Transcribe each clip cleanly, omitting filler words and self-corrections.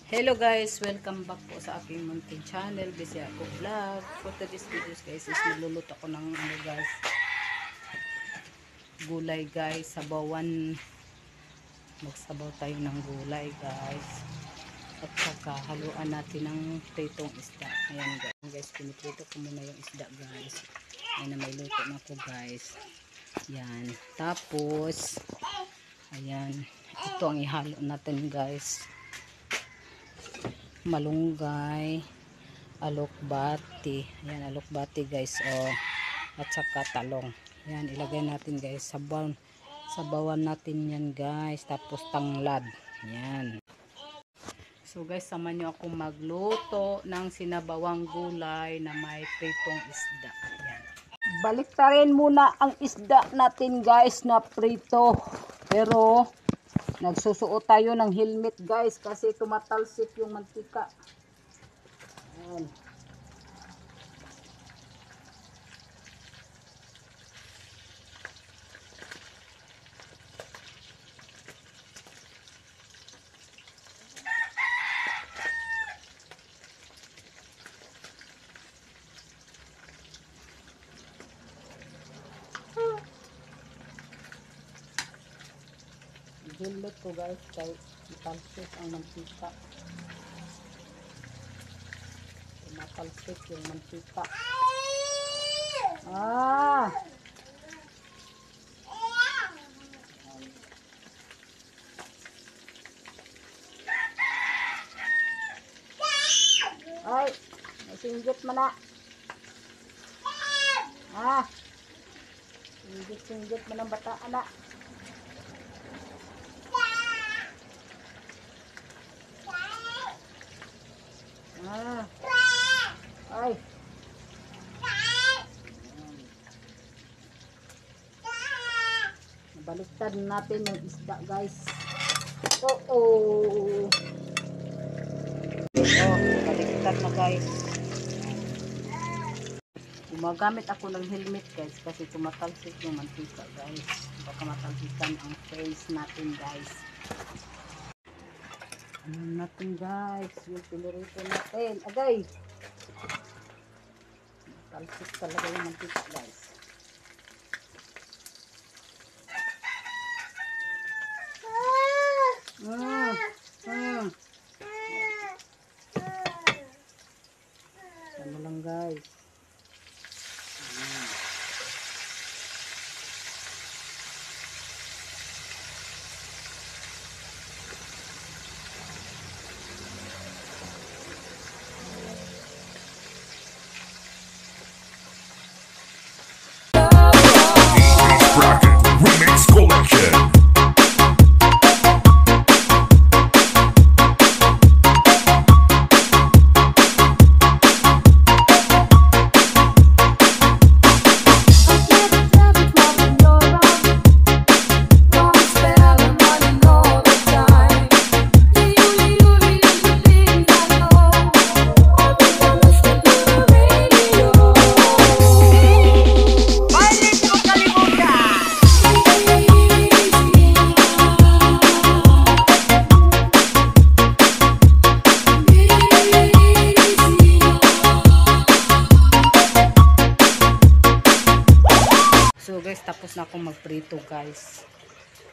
Hello guys, welcome back po sa aking munting channel, Busy Ako Vlog. For today's videos guys is magluluto ako ng guys, gulay guys, sabawan. Magsabaw tayo ng gulay guys. At saka haluan natin ng pritong isda. Ayan guys, piniprito ko muna yung isda guys. Ayan na, may luto na ko guys. Yan. Tapos ayan, ito ang ihalo natin guys. Malunggay, alokbati. Ayan, alokbati guys. Oh, at saka talong. Ayan, ilagay natin guys. Sabawan natin yan guys. Tapos tanglad. Ayan. So guys, samahan nyo ako magluto ng sinabawang gulay na may pritong isda. Ayan. Baliktarin muna ang isda natin guys na prito. Pero nagsusuot tayo ng helmet guys kasi tumatalsik yung mantika. Ayan. Helmet ko guys kay tumatalsik ang mantika. Tumatalsik yung mantika. Ah! Ay! Nasinggit mo na. Ah! Singgit mo ng bata anak. Ah! Ay! Baliktad natin yung isda guys. Oh, baliktad na guys. Gumagamit ako ng helmet guys kasi tumatalsik yung mantika guys. Baka matalsikan ang face natin guys. Ano natin guys, yung pinurito natin. Agay! Talsik talaga yung mantika guys. Ano lang guys. Remix Collection. So guys, tapos na akong magprito guys.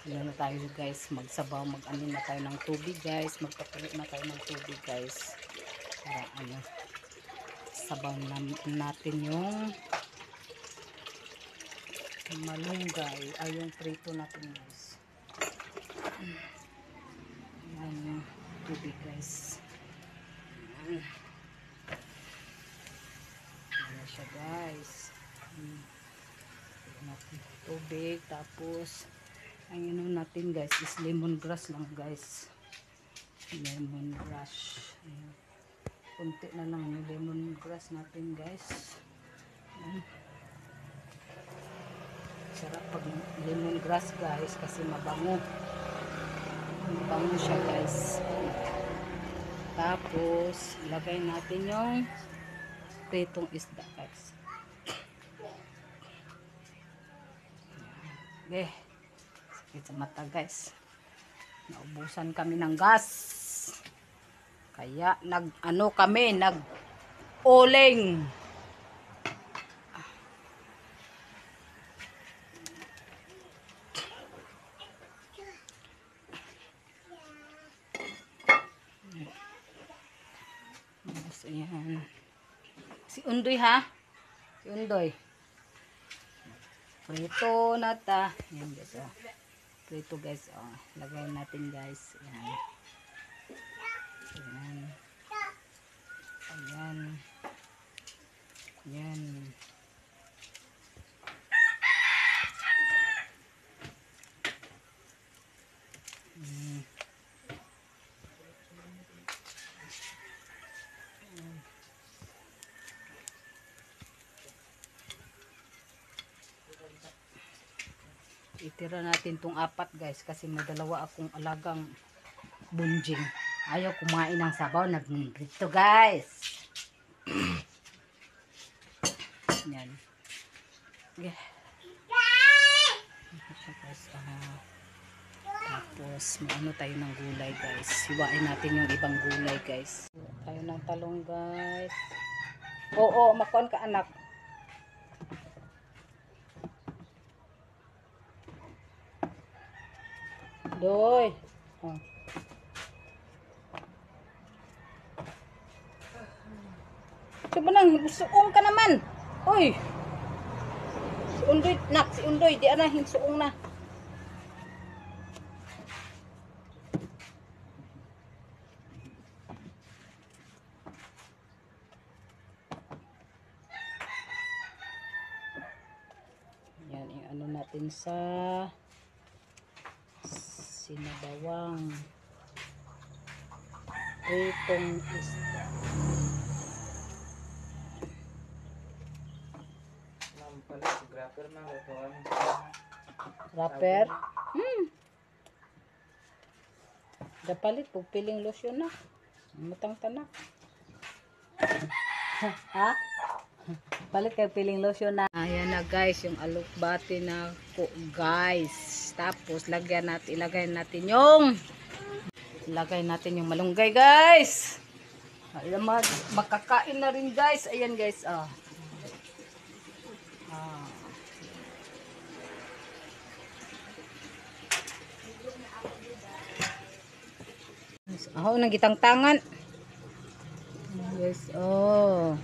Ano na tayo guys, magsabaw, mag-anin na tayo ng tubig guys. Magpakulo na tayo ng tubig guys. Para ano, sabaw na natin yung malunggay ay yung prito natin guys. Ayan yung tubig guys. Ayan na siya guys. Natin tubig, tapos ang inom natin guys is lemongrass lang guys. Lemongrass. Ayan. Kunti na lang yung lemongrass natin guys. Ayan. Sarap pag lemongrass guys kasi mabango. Mabango siya guys. Tapos ilagay natin yung pritong isda guys. Okay. Sakit sa mata guys. Naubusan kami ng gas. Kaya nag-ano kami, nag-uling. Yes, ayan. Si Undoy ha? Si Undoy. Prito na ta. Ayan guys, oh. Prito guys, oh. Lagay natin guys. Ayan. Ayan. Ayan. Ayan. Itira natin tong 4 guys kasi madalawa akong alagang bunjing. Ayaw kumain ng sabaw, nagprito guys. Yan. Yeah. Tapos may ano tayo ng gulay guys. Hiwain natin yung ibang gulay guys. Tayo ng talong guys. Oo, makuan ka anak. Doy. Oh. Coba nang suong ka naman. Uy. Si Undoy, nak, si Undoy, di ana hin suong na. Yan, yung ano natin sa sinabawang pritong isda. Wrapper? Dapalit, pagpiling lotion na. Matang tanak. Ha? Palit kay piling lotion na. Ayan na guys, yung alokbati na ko guys. Tapos ilagay natin yung malunggay guys. Ayan, makakain na rin guys. Ayan guys, ah. Nang gitang tangan. Yes, oh.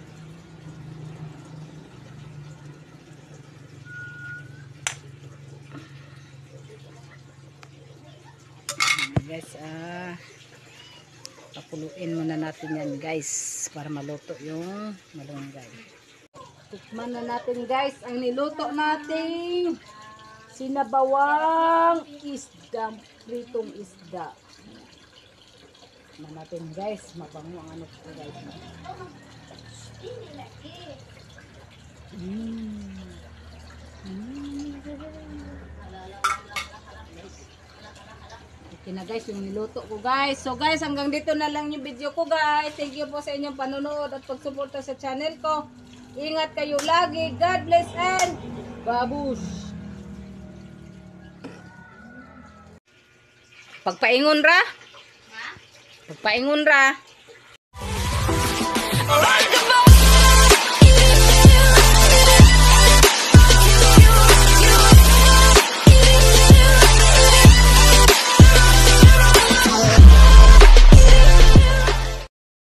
Guys, pakuluin muna natin yan guys para maluto yung malunggay. Tikman na natin guys ang niluto nating sinabawang isda, pritong isda. Tikman natin guys, mabango ang ano ko guys. Okay na guys, yung niluto ko guys. So guys, hanggang dito na lang yung video ko guys. Thank you po sa inyong panonood at pagsuporta sa channel ko. Ingat kayo lagi. God bless and babush. Pagpaingon ra? Pagpaingon ra.